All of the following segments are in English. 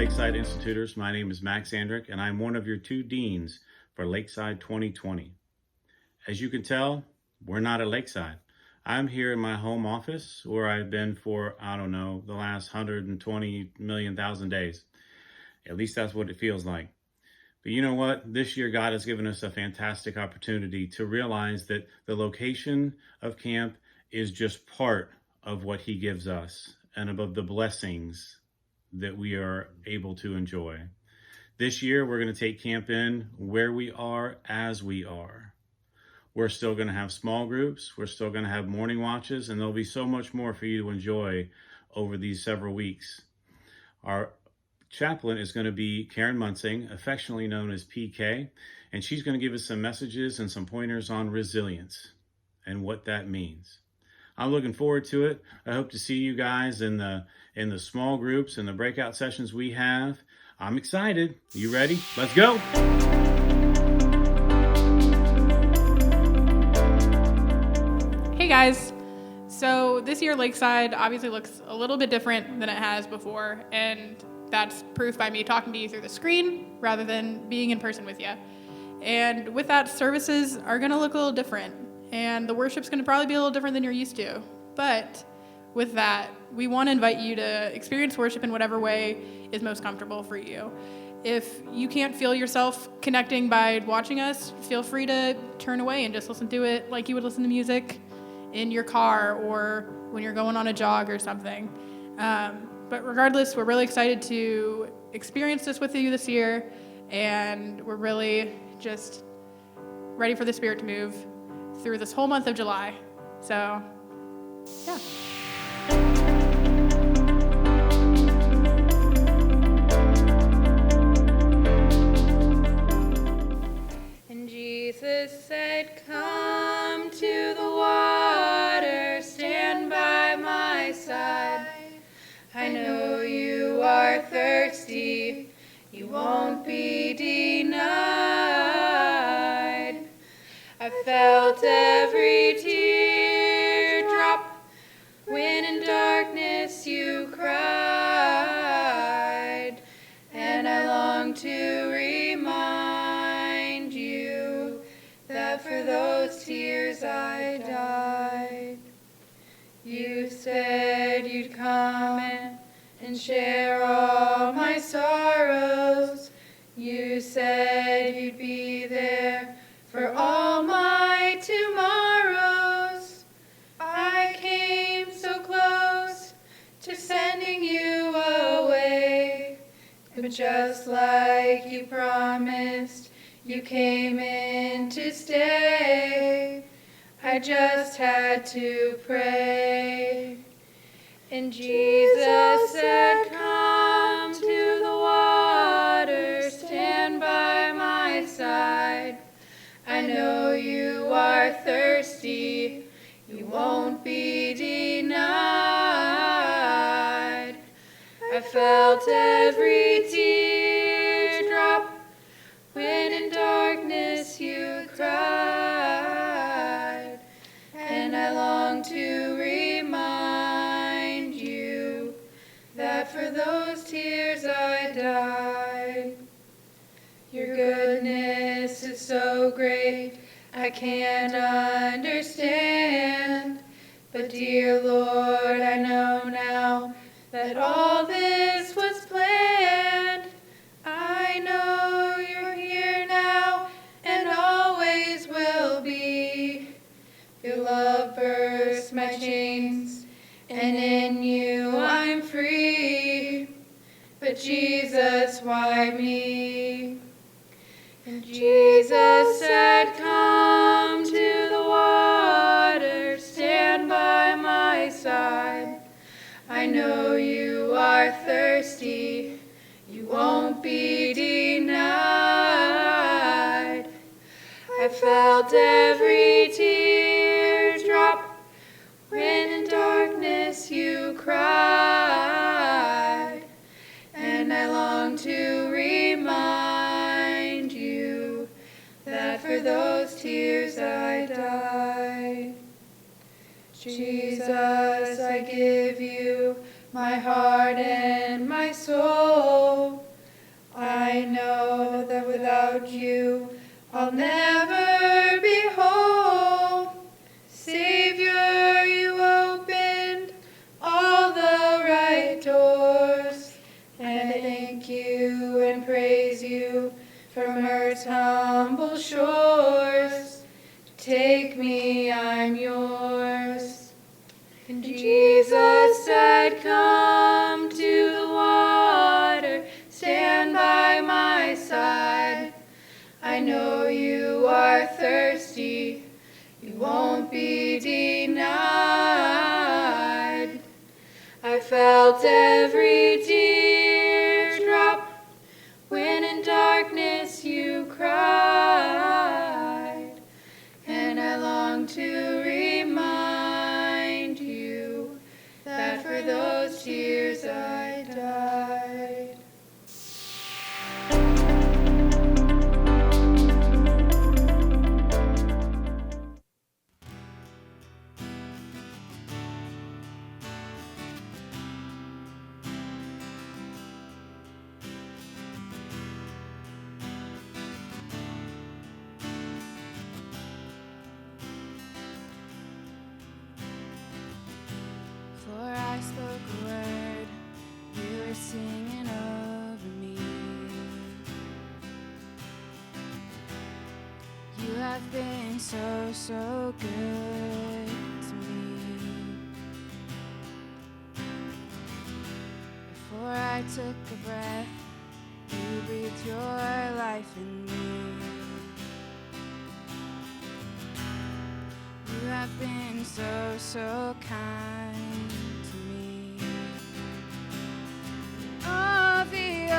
Lakeside Institutors. My name is Max Andrick, and I'm one of your two deans for Lakeside 2020. As you can tell, we're not at Lakeside. I'm here in my home office where I've been for, the last 120 million thousand days. At least that's what it feels like. But you know what? This year, God has given us a fantastic opportunity to realize that the location of camp is just part of what He gives us and of the blessings that we are able to enjoy. This year, we're going to take camp in where we are as we are. We're still going to have small groups. We're still going to have morning watches, and there'll be so much more for you to enjoy over these several weeks. Our chaplain is going to be Karen Munsing, affectionately known as PK, and she's going to give us some messages and some pointers on resilience and what that means. I'm looking forward to it. I hope to see you guys in the small groups and the breakout sessions we have. I'm excited. You ready? Let's go. Hey guys. So this year Lakeside obviously looks a little bit different than it has before, and that's proof by me talking to you through the screen rather than being in person with you. And with that, services are going to look a little different, and the worship's going to probably be a little different than you're used to. But with that, we want to invite you to experience worship in whatever way is most comfortable for you. If you can't feel yourself connecting by watching us, feel free to turn away and just listen to it like you would listen to music in your car or when you're going on a jog or something. But regardless, we're really excited to experience this with you this year, and we're really just ready for the Spirit to move through this whole month of July. So, yeah. And Jesus said, "Come to the water, stand by my side. I know you are thirsty, you won't be denied. I felt every teardrop when in darkness you cried, and I long to remind you that for those tears I died. You said you'd come and share all my sorrows. You said you'd be there for all my tomorrows. I came so close to sending you away, but just like you promised, you came in to stay. I just had to pray. And Jesus said, "Come to the water, stand by my side. I know you are thirsty, you won't be denied. I felt every teardrop when in darkness you cried, and I long to remind you that for those tears I died. Your goodness is so great, I can't understand. But dear Lord, I know now that all this was planned. I know you're here now and always will be. Your love bursts my chains, and in you I'm free. But Jesus, why me? And Jesus said, "Come to the water, stand by my side. I know you are thirsty, you won't be denied. I felt every teardrop when in darkness you cried, and I long to remind you that for those tears I died. Jesus, I give you my heart and my soul. without you, I'll never be whole. Savior, you opened all the right doors, and I thank you and praise you from earth's humble shores. Take me, I'm yours. And Jesus said, come to the water, stand by my side. I know you are thirsty, you won't be denied. I felt every teardrop when in darkness you cried, and I long to remind you that for those tears I died. Before I spoke a word, you were singing over me. You have been so, so good to me. Before I took a breath, you breathed your life in me. You have been so, so kind to me. Oh, the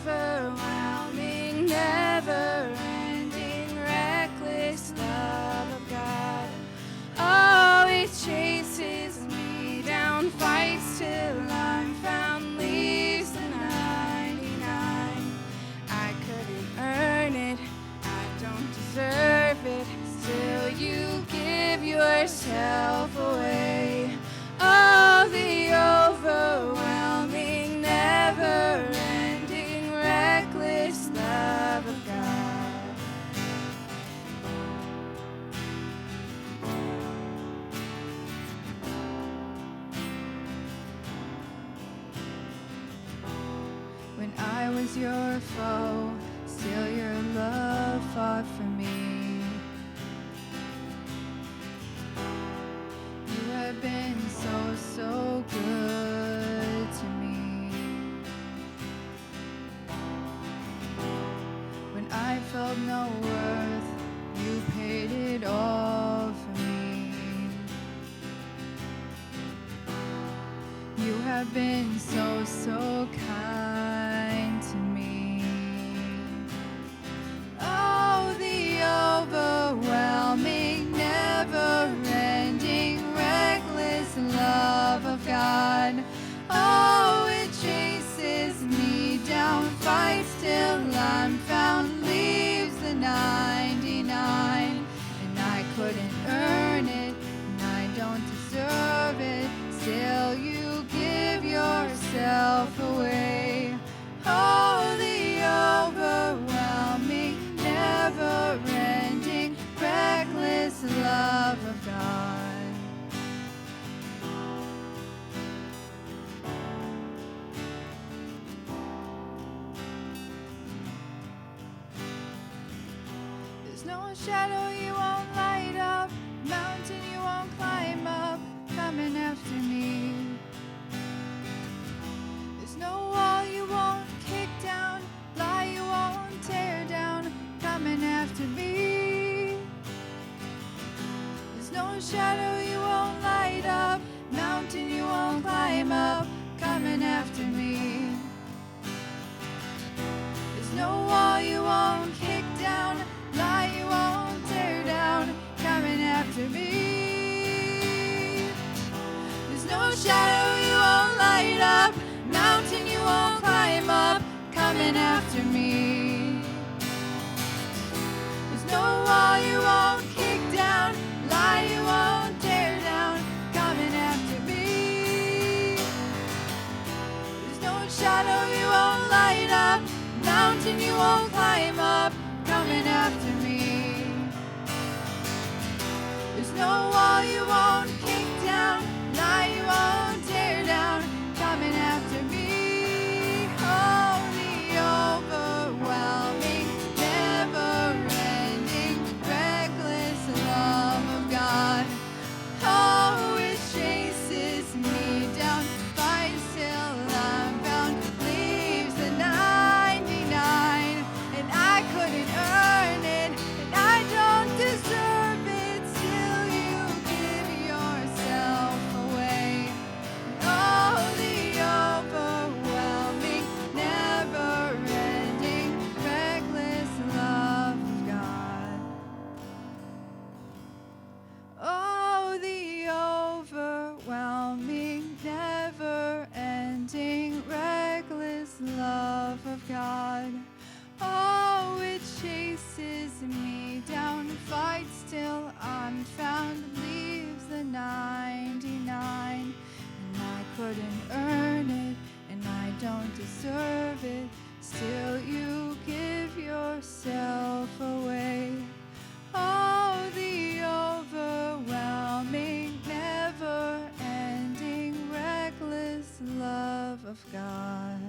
overwhelming, never-ending, reckless love of God. Oh, it chases me down, fights till I'm found, leaves the 99. I couldn't earn it, I don't deserve it, still you give yourself away. Oh, the overwhelming, never-ending, reckless love of God. When I was your foe, still your love fought for me. You have been so, so good to me. When I felt no worth, you paid it all for me. You have been so, so kind to me. Oh, the overwhelming, never-ending, reckless love of God. Oh, it chases me down, fights till I'm found, leaves the 99. And I couldn't earn it, and I don't deserve it, still you give yourself away. Oh, the overwhelming, never-ending, reckless love of God. There's no shadow you won't light up, mountain you won't climb up, coming after me. There's no wall you won't kick down, lie you won't tear down, coming after me. There's no shadow you won't light up, mountain you won't climb up, coming after me. There's no wall you won't kick down, lie you won't tear down, coming after me. There's no shadow you won't light up, mountain you won't climb up, coming after me. There's no wall you won't kick down, lie you won't tear down, coming after me. There's no shadow you won't light up, mountain you won't climb up, no wall you won't kick down, lie you won't tear down, coming after me. Oh, the overwhelming, never-ending, reckless love of God. Oh, it chases me down, fights till I'm found, leaves the 99, and I couldn't earn it, and I don't deserve it, still you give yourself away. Oh, the overwhelming, never-ending, reckless love of God. Oh, the overwhelming, never-ending, reckless love of God. Oh, it chases me down, fights till I'm found, leaves the 99, and I couldn't earn it, and I don't deserve it, still you give yourself away. Oh, the overwhelming, never-ending, reckless love of God.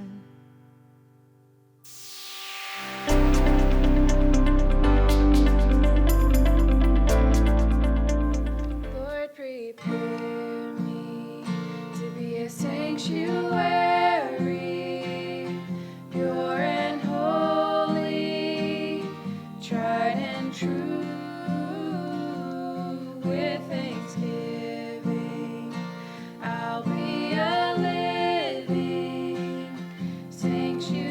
Lord, prepare me to be a sanctuary, pure and holy, tried and true. With thanksgiving, I'll be a living sanctuary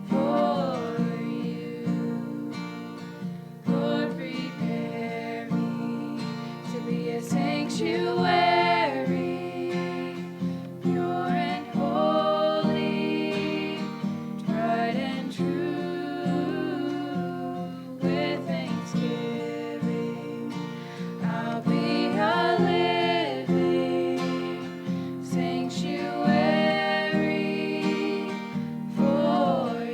for you. Lord, prepare me to be a sanctuary, pure and holy, tried and true. With thanksgiving, I'll be a living sanctuary for you.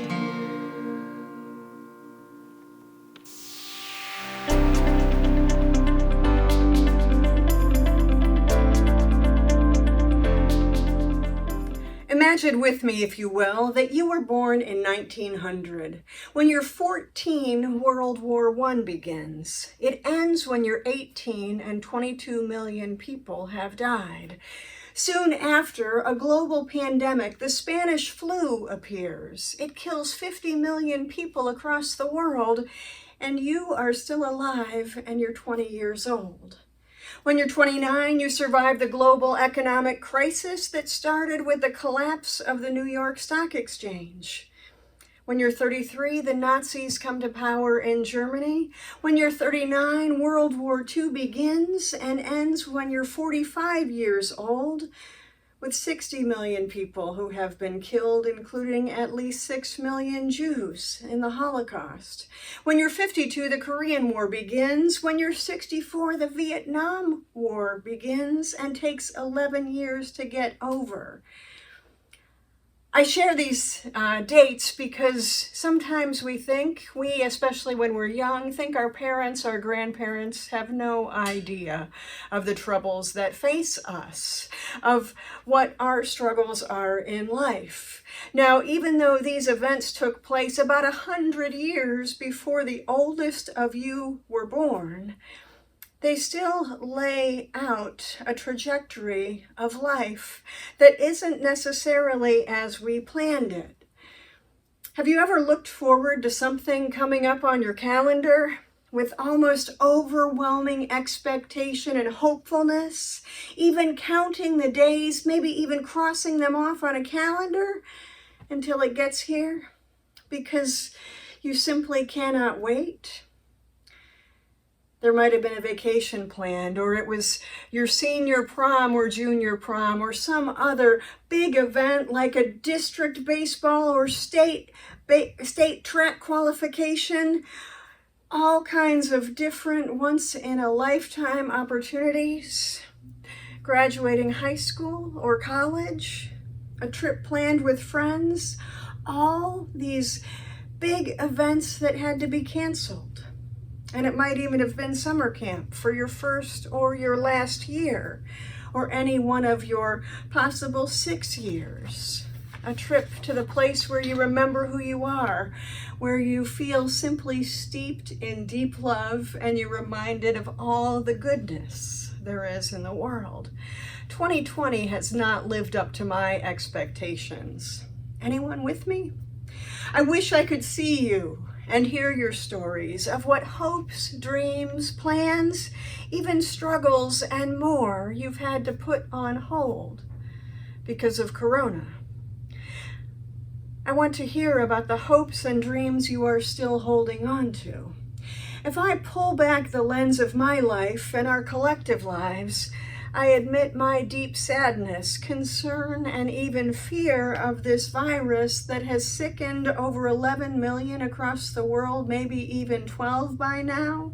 Imagine with me, if you will, that you were born in 1900. When you're 14, World War I begins. It ends when you're 18 and 22 million people have died. Soon after, a global pandemic, the Spanish flu, appears. It kills 50 million people across the world, and you are still alive and you're 20 years old. When you're 29, you survive the global economic crisis that started with the collapse of the New York Stock Exchange. When you're 33, the Nazis come to power in Germany. When you're 39, World War II begins and ends when you're 45 years old, with 60 million people who have been killed, including at least 6 million Jews in the Holocaust. When you're 52, the Korean War begins. When you're 64, the Vietnam War begins and takes 11 years to get over. I share these dates because sometimes we, especially when we're young, think our parents, our grandparents have no idea of the troubles that face us, of what our struggles are in life. Now, even though these events took place about 100 years before the oldest of you were born, they still lay out a trajectory of life that isn't necessarily as we planned it. Have you ever looked forward to something coming up on your calendar with almost overwhelming expectation and hopefulness, even counting the days, maybe even crossing them off on a calendar until it gets here because you simply cannot wait? There might have been a vacation planned, or it was your senior prom or junior prom, or some other big event like a district baseball or state track qualification. All kinds of different once-in-a-lifetime opportunities. Graduating high school or college, a trip planned with friends. All these big events that had to be canceled. And it might even have been summer camp for your first or your last year, or any one of your possible 6 years. A trip to the place where you remember who you are, where you feel simply steeped in deep love and you're reminded of all the goodness there is in the world. 2020 has not lived up to my expectations. Anyone with me? I wish I could see you and hear your stories of what hopes, dreams, plans, even struggles and more you've had to put on hold because of Corona. I want to hear about the hopes and dreams you are still holding on to. If I pull back the lens of my life and our collective lives, I admit my deep sadness, concern, and even fear of this virus that has sickened over 11 million across the world, maybe even 12 by now,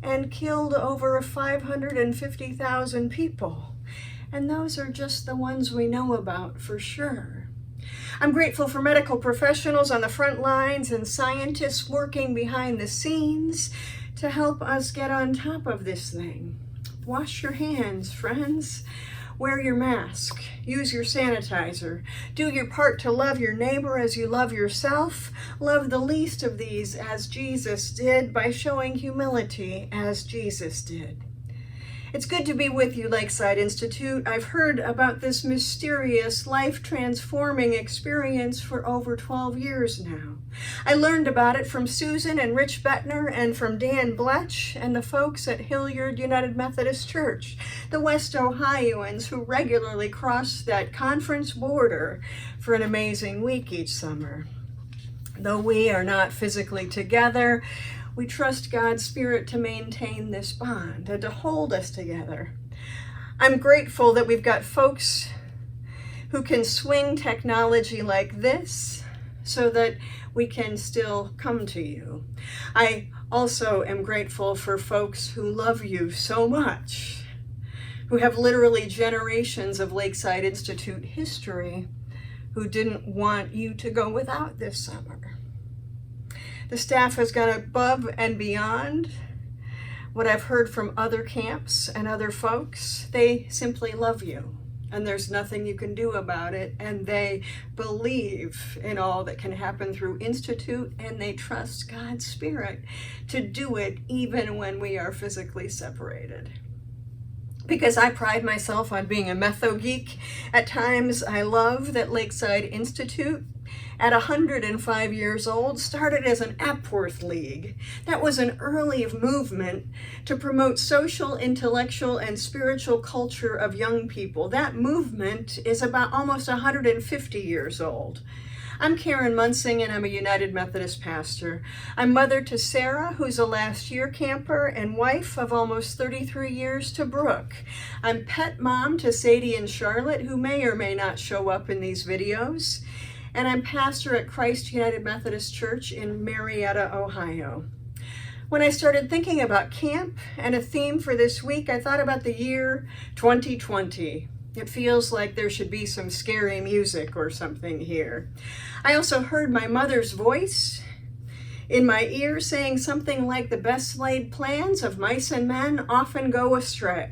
and killed over 550,000 people. And those are just the ones we know about for sure. I'm grateful for medical professionals on the front lines and scientists working behind the scenes to help us get on top of this thing. Wash your hands, friends. Wear your mask. Use your sanitizer. Do your part to love your neighbor as you love yourself. Love the least of these as Jesus did by showing humility as Jesus did. It's good to be with you, Lakeside Institute. I've heard about this mysterious, life-transforming experience for over 12 years now. I learned about it from Susan and Rich Bettner and from Dan Bletch and the folks at Hilliard United Methodist Church, the West Ohioans who regularly cross that conference border for an amazing week each summer. Though we are not physically together, we trust God's Spirit to maintain this bond and to hold us together. I'm grateful that we've got folks who can swing technology like this so that we can still come to you. I also am grateful for folks who love you so much, who have literally generations of Lakeside Institute history, who didn't want you to go without this summer. The staff has gone above and beyond what I've heard from other camps and other folks. They simply love you, and there's nothing you can do about it, and they believe in all that can happen through Institute, and they trust God's Spirit to do it even when we are physically separated. Because I pride myself on being a metho geek, at times I love that Lakeside Institute, at 105 years old, started as an Epworth League. That was an early movement to promote social, intellectual, and spiritual culture of young people. That movement is about almost 150 years old. I'm Karen Munsing, and I'm a United Methodist pastor. I'm mother to Sarah, who's a last year camper, and wife of almost 33 years to Brooke. I'm pet mom to Sadie and Charlotte, who may or may not show up in these videos. And I'm pastor at Christ United Methodist Church in Marietta, Ohio. When I started thinking about camp and a theme for this week, I thought about the year 2020. It feels like there should be some scary music or something here. I also heard my mother's voice in my ear saying something like the best laid plans of mice and men often go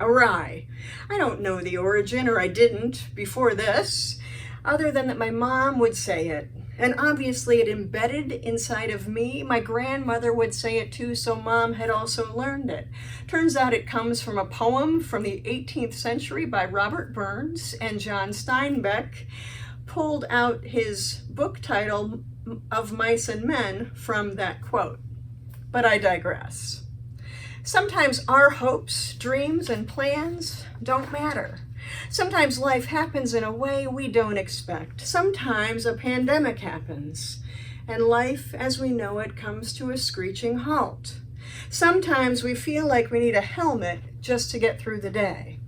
awry. I don't know the origin, or I didn't before this, other than that my mom would say it. And obviously it embedded inside of me. My grandmother would say it too, so mom had also learned it. Turns out it comes from a poem from the 18th century by Robert Burns, and John Steinbeck pulled out his book title of Mice and Men from that quote. But I digress. Sometimes our hopes, dreams, and plans don't matter. Sometimes life happens in a way we don't expect. Sometimes a pandemic happens, and life as we know it comes to a screeching halt. Sometimes we feel like we need a helmet just to get through the day.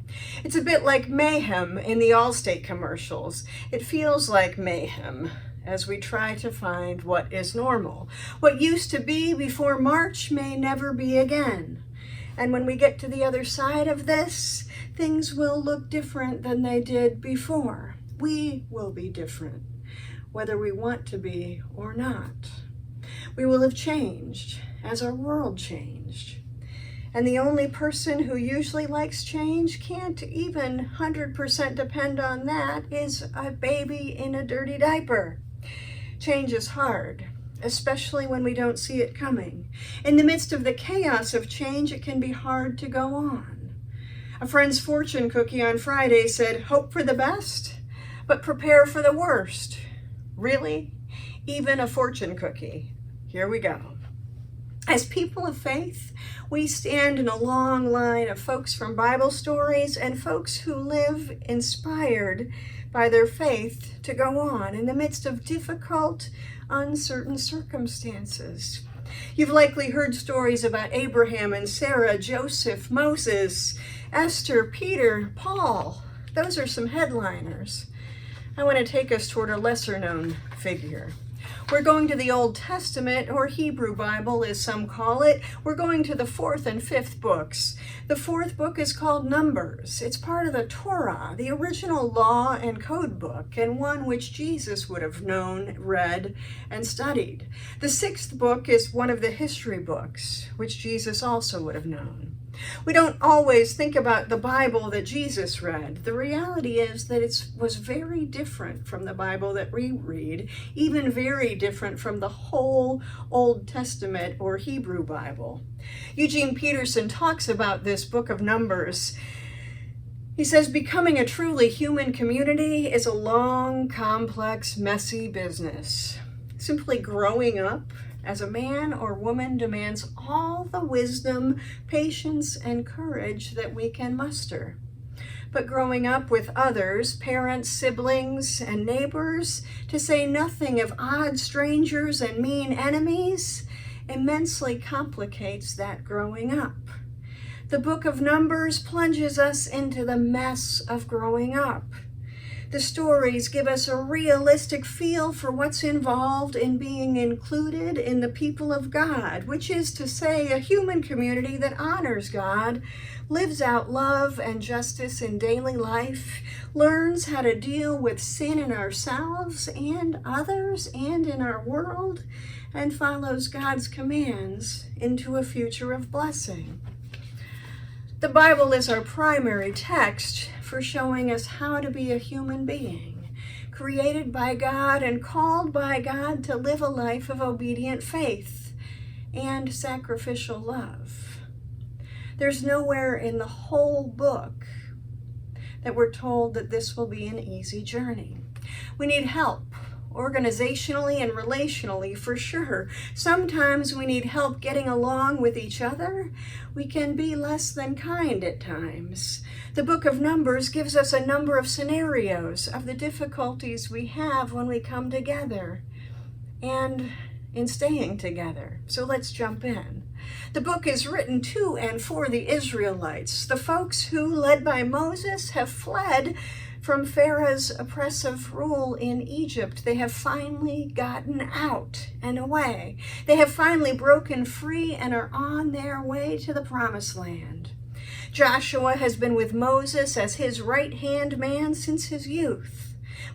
It's a bit like mayhem in the Allstate commercials. It feels like mayhem as we try to find what is normal. What used to be before March may never be again. And when we get to the other side of this, things will look different than they did before. We will be different, whether we want to be or not. We will have changed, as our world changed. And the only person who usually likes change, can't even 100% depend on that, is a baby in a dirty diaper. Change is hard, especially when we don't see it coming. In the midst of the chaos of change, it can be hard to go on. A friend's fortune cookie on Friday said, "Hope for the best, but prepare for the worst." Really? Even a fortune cookie? Here we go. As people of faith, we stand in a long line of folks from Bible stories and folks who live inspired by their faith to go on in the midst of difficult, uncertain circumstances. You've likely heard stories about Abraham and Sarah, Joseph, Moses, Esther, Peter, Paul. Those are some headliners. I want to take us toward a lesser-known figure. We're going to the Old Testament, or Hebrew Bible as some call it. We're going to the 4th and 5th books. The 4th book is called Numbers. It's part of the Torah, the original law and code book, and one which Jesus would have known, read, and studied. The 6th book is one of the history books, which Jesus also would have known. We don't always think about the Bible that Jesus read. The reality is that it was very different from the Bible that we read, even very different from the whole Old Testament or Hebrew Bible. Eugene Peterson talks about this book of Numbers. He says, becoming a truly human community is a long, complex, messy business. Simply growing up as a man or woman demands all the wisdom, patience, and courage that we can muster. But growing up with others, parents, siblings, and neighbors, to say nothing of odd strangers and mean enemies, immensely complicates that growing up. The book of Numbers plunges us into the mess of growing up. The stories give us a realistic feel for what's involved in being included in the people of God, which is to say a human community that honors God, lives out love and justice in daily life, learns how to deal with sin in ourselves and others and in our world, and follows God's commands into a future of blessing. The Bible is our primary text for showing us how to be a human being, created by God and called by God to live a life of obedient faith and sacrificial love. There's nowhere in the whole book that we're told that this will be an easy journey. We need help, organizationally and relationally, for sure. Sometimes we need help getting along with each other. We can be less than kind at times. The book of Numbers gives us a number of scenarios of the difficulties we have when we come together and in staying together. So let's jump in. The book is written to and for the Israelites, the folks who, led by Moses, have fled from Pharaoh's oppressive rule in Egypt. They have finally gotten out and away. They have finally broken free and are on their way to the promised land. Joshua has been with Moses as his right-hand man since his youth.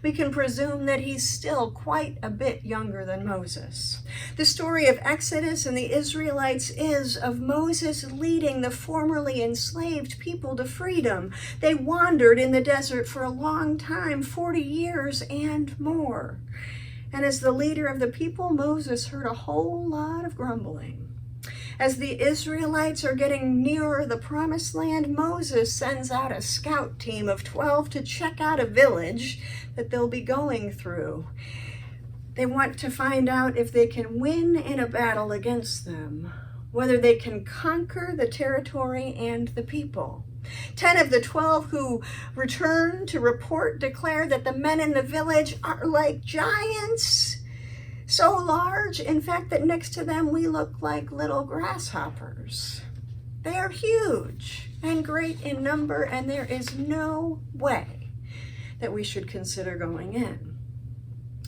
We can presume that he's still quite a bit younger than Moses. The story of Exodus and the Israelites is of Moses leading the formerly enslaved people to freedom. They wandered in the desert for a long time, 40 years and more. And as the leader of the people, Moses heard a whole lot of grumbling. As the Israelites are getting nearer the promised land, Moses sends out a scout team of 12 to check out a village that they'll be going through. They want to find out if they can win in a battle against them, whether they can conquer the territory and the people. 10 of the 12 who return to report declare that the men in the village are like giants, so large, in fact, that next to them we look like little grasshoppers. They are huge and great in number, and there is no way that we should consider going in.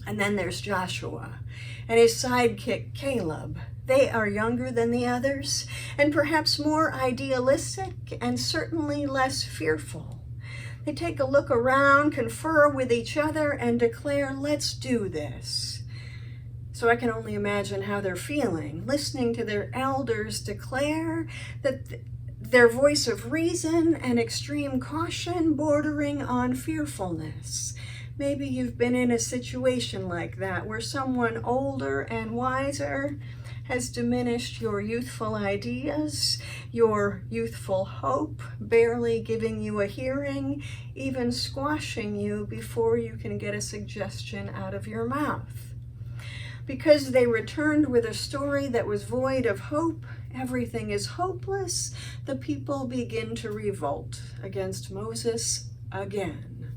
And then there's Joshua and his sidekick Caleb. They are younger than the others and perhaps more idealistic and certainly less fearful. They take a look around, confer with each other, and declare, "Let's do this." So I can only imagine how they're feeling, listening to their elders declare that their voice of reason and extreme caution bordering on fearfulness. Maybe you've been in a situation like that where someone older and wiser has diminished your youthful ideas, your youthful hope, barely giving you a hearing, even squashing you before you can get a suggestion out of your mouth. Because they returned with a story that was void of hope, everything is hopeless, the people begin to revolt against Moses again.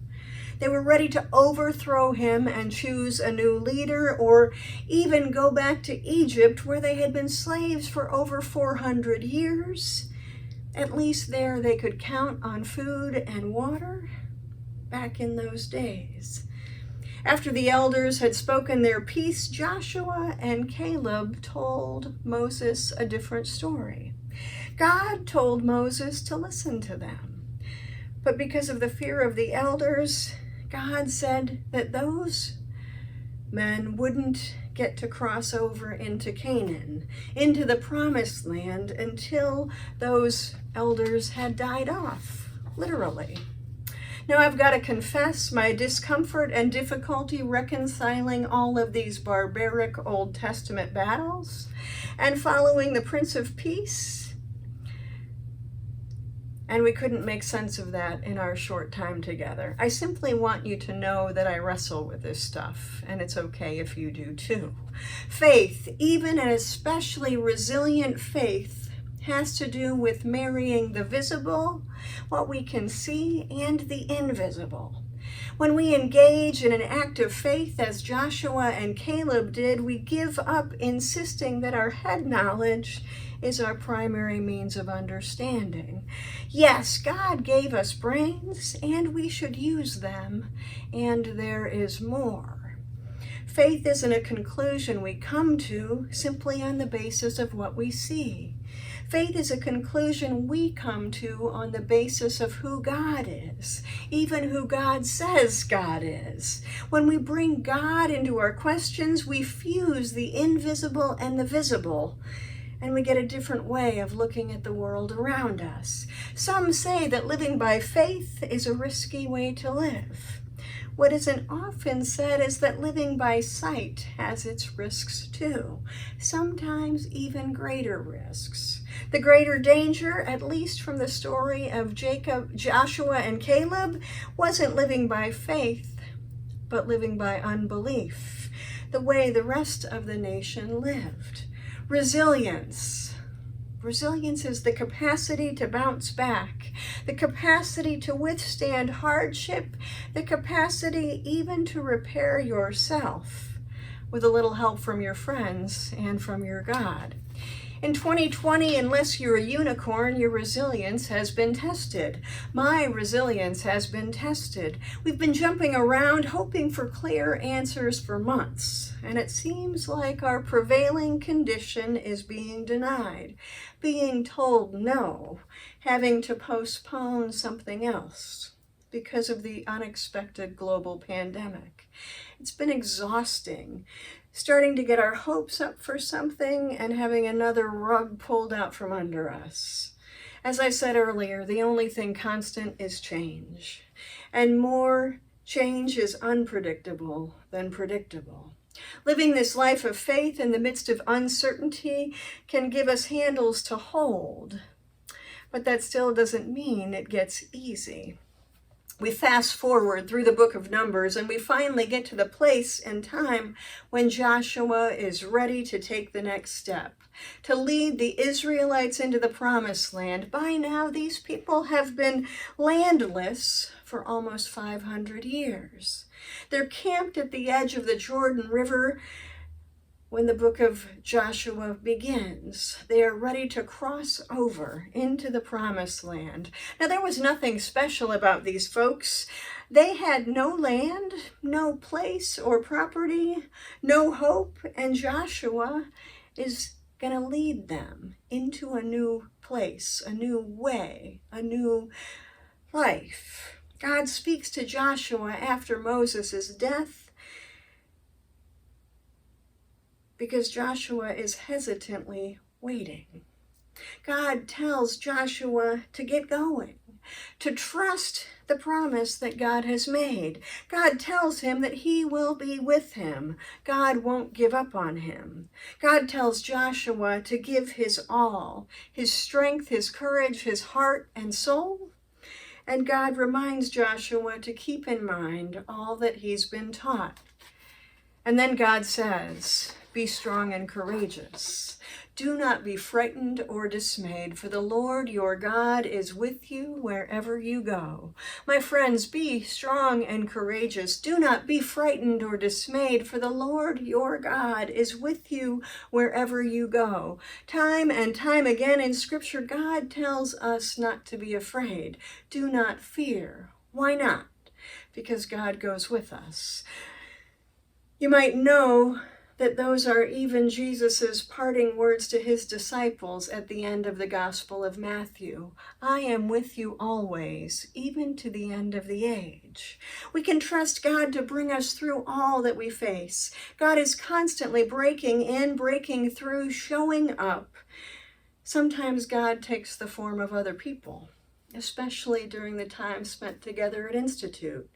They were ready to overthrow him and choose a new leader, or even go back to Egypt where they had been slaves for over 400 years. At least there they could count on food and water back in those days. After the elders had spoken their piece, Joshua and Caleb told Moses a different story. God told Moses to listen to them, but because of the fear of the elders, God said that those men wouldn't get to cross over into Canaan, into the promised land, until those elders had died off, literally. Now I've got to confess my discomfort and difficulty reconciling all of these barbaric Old Testament battles and following the Prince of Peace. And we couldn't make sense of that in our short time together. I simply want you to know that I wrestle with this stuff, and it's okay if you do too. Faith, even and especially resilient faith, has to do with marrying the visible, what we can see, and the invisible. When we engage in an act of faith, as Joshua and Caleb did, we give up insisting that our head knowledge is our primary means of understanding. Yes, God gave us brains, and we should use them, and there is more. Faith isn't a conclusion we come to simply on the basis of what we see. Faith is a conclusion we come to on the basis of who God is, even who God says God is. When we bring God into our questions, we fuse the invisible and the visible, and we get a different way of looking at the world around us. Some say that living by faith is a risky way to live. What isn't often said is that living by sight has its risks too, sometimes even greater risks. The greater danger, at least from the story of Joshua and Caleb, wasn't living by faith, but living by unbelief, the way the rest of the nation lived. Resilience. Resilience is the capacity to bounce back, the capacity to withstand hardship, the capacity even to repair yourself with a little help from your friends and from your God. In 2020, unless you're a unicorn, your resilience has been tested. My resilience has been tested. We've been jumping around hoping for clear answers for months, and it seems like our prevailing condition is being denied, being told no, having to postpone something else because of the unexpected global pandemic. It's been exhausting, starting to get our hopes up for something and having another rug pulled out from under us. As I said earlier, the only thing constant is change, and more change is unpredictable than predictable. Living this life of faith in the midst of uncertainty can give us handles to hold, but that still doesn't mean it gets easy. We fast forward through the book of Numbers, and we finally get to the place and time when Joshua is ready to take the next step, to lead the Israelites into the promised land. By now, these people have been landless for almost 500 years. They're camped at the edge of the Jordan River when the book of Joshua begins. They are ready to cross over into the promised land. Now, there was nothing special about these folks. They had no land, no place or property, no hope, and Joshua is going to lead them into a new place, a new way, a new life. God speaks to Joshua after Moses' death, because Joshua is hesitantly waiting. God tells Joshua to get going, to trust the promise that God has made. God tells him that he will be with him. God won't give up on him. God tells Joshua to give his all, his strength, his courage, his heart and soul. And God reminds Joshua to keep in mind all that he's been taught. And then God says, be strong and courageous. Do not be frightened or dismayed, for the Lord your God is with you wherever you go. My friends, be strong and courageous. Do not be frightened or dismayed, for the Lord your God is with you wherever you go. Time and time again in Scripture, God tells us not to be afraid. Do not fear. Why not? Because God goes with us. You might know that those are even Jesus's parting words to his disciples at the end of the Gospel of Matthew. I am with you always, even to the end of the age. We can trust God to bring us through all that we face. God is constantly breaking in, breaking through, showing up. Sometimes God takes the form of other people, especially during the time spent together at Institute.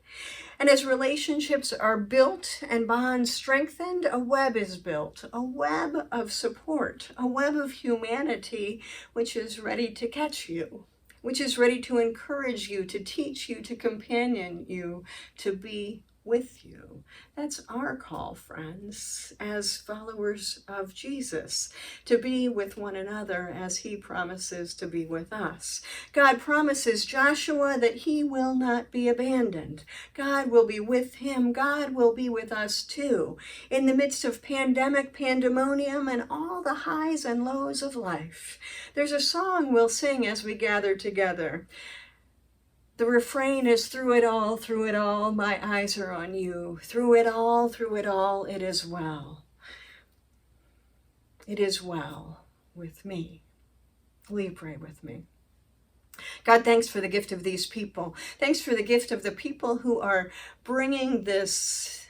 And as relationships are built and bonds strengthened, a web is built, a web of support, a web of humanity which is ready to catch you, which is ready to encourage you, to teach you, to companion you, to be with you. That's our call, friends, as followers of Jesus, to be with one another as he promises to be with us. God promises Joshua that he will not be abandoned. God will be with him. God will be with us too, in the midst of pandemic, pandemonium, and all the highs and lows of life. There's a song we'll sing as we gather together. The refrain is, through it all, my eyes are on you. Through it all, it is well. It is well with me. Will you pray with me? God, thanks for the gift of these people. Thanks for the gift of the people who are bringing this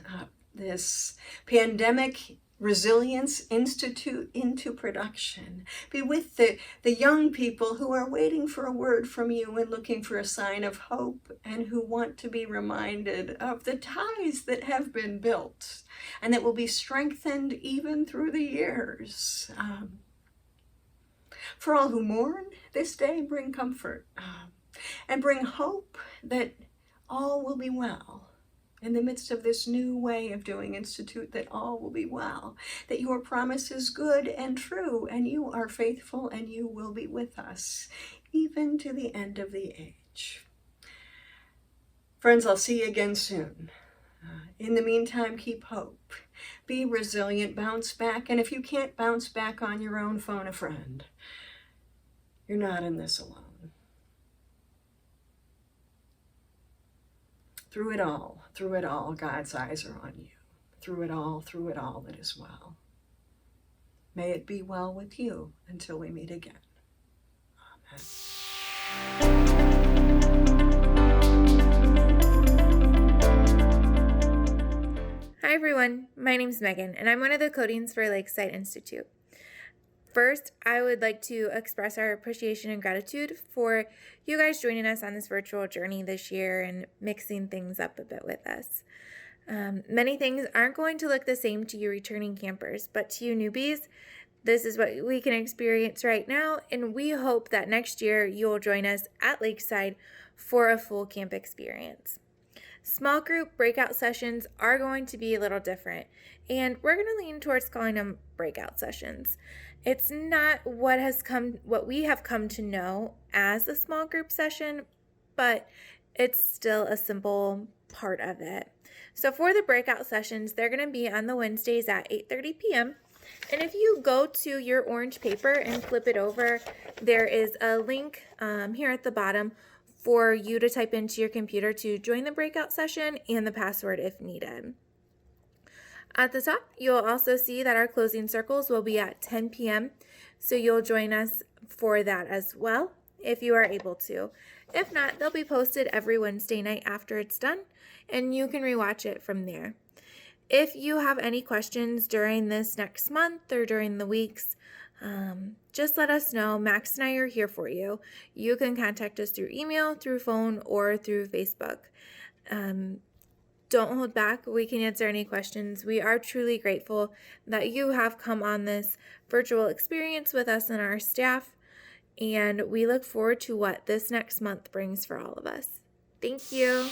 pandemic Resilience Institute into production. Be with the young people who are waiting for a word from you and looking for a sign of hope, and who want to be reminded of the ties that have been built and that will be strengthened even through the years. For all who mourn this day, bring comfort and bring hope that all will be well. In the midst of this new way of doing Institute, that all will be well, that your promise is good and true, and you are faithful, and you will be with us, even to the end of the age. Friends, I'll see you again soon. In the meantime, keep hope. Be resilient, bounce back, and if you can't bounce back on your own, phone a friend. You're not in this alone. Through it all, God's eyes are on you. Through it all, it is well. May it be well with you until we meet again. Hi everyone, my name's Megan, and I'm one of the codings for Lakeside Institute. First, I would like to express our appreciation and gratitude for you guys joining us on this virtual journey this year and mixing things up a bit with us. Many things aren't going to look the same to you returning campers, but to you newbies, this is what we can experience right now, and we hope that next year you'll join us at Lakeside for a full camp experience. Small group breakout sessions are going to be a little different, and we're going to lean towards calling them breakout sessions. It's not what we have come to know as a small group session, but it's still a simple part of it. So for the breakout sessions, they're going to be on the Wednesdays at 8:30 p.m. And if you go to your orange paper and flip it over, there is a link here at the bottom for you to type into your computer to join the breakout session and the password if needed. At the top, you'll also see that our closing circles will be at 10 p.m., so you'll join us for that as well, if you are able to. If not, they'll be posted every Wednesday night after it's done, and you can rewatch it from there. If you have any questions during this next month or during the weeks, just let us know. Max and I are here for you. You can contact us through email, through phone, or through Facebook. Don't hold back. We can answer any questions. We are truly grateful that you have come on this virtual experience with us and our staff, and we look forward to what this next month brings for all of us. Thank you.